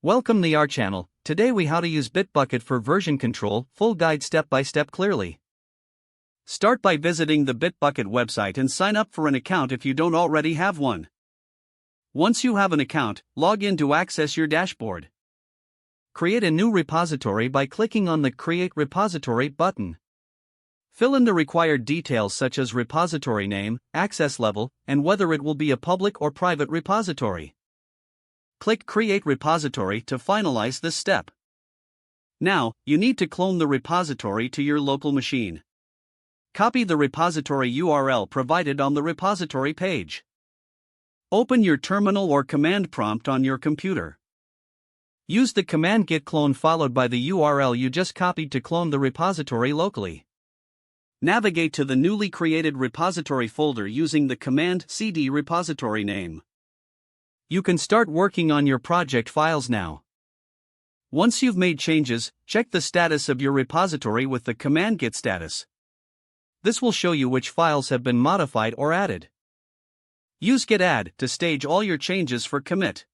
Welcome to our channel. Today we how to use Bitbucket for version control, full guide step by step clearly. Start by visiting the Bitbucket website and sign up for an account if you don't already have one. Once you have an account, log in to access your dashboard. Create a new repository by clicking on the Create Repository button. Fill in the required details such as repository name, access level, and whether it will be a public or private repository. Click Create Repository to finalize this step. Now, you need to clone the repository to your local machine. Copy the repository URL provided on the repository page. Open your terminal or command prompt on your computer. Use the command git clone followed by the URL you just copied to clone the repository locally. Navigate to the newly created repository folder using the command cd repository name. You can start working on your project files now. Once you've made changes, check the status of your repository with the command git status. This will show you which files have been modified or added. Use git add to stage all your changes for commit.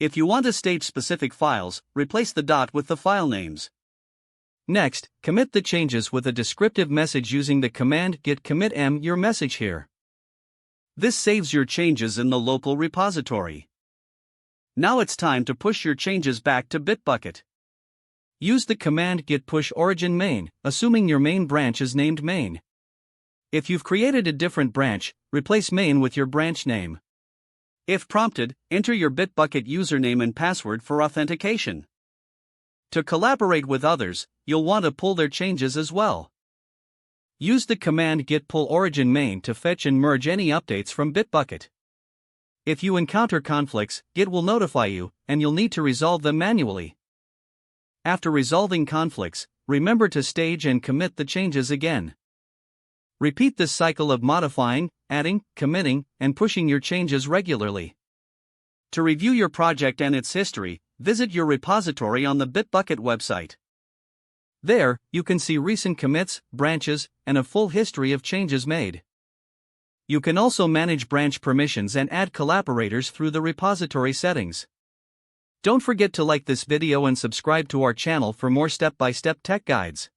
If you want to stage specific files, replace the dot with the file names. Next, commit the changes with a descriptive message using the command git commit m your message here. This saves your changes in the local repository. Now it's time to push your changes back to Bitbucket. Use the command git push origin main, assuming your main branch is named main. If you've created a different branch, replace main with your branch name. If prompted, enter your Bitbucket username and password for authentication. To collaborate with others, you'll want to pull their changes as well. Use the command git pull origin main to fetch and merge any updates from Bitbucket. If you encounter conflicts, Git will notify you, and you'll need to resolve them manually. After resolving conflicts, remember to stage and commit the changes again. Repeat this cycle of modifying, adding, committing, and pushing your changes regularly. To review your project and its history, visit your repository on the Bitbucket website. There, you can see recent commits, branches, and a full history of changes made. You can also manage branch permissions and add collaborators through the repository settings. Don't forget to like this video and subscribe to our channel for more step-by-step tech guides.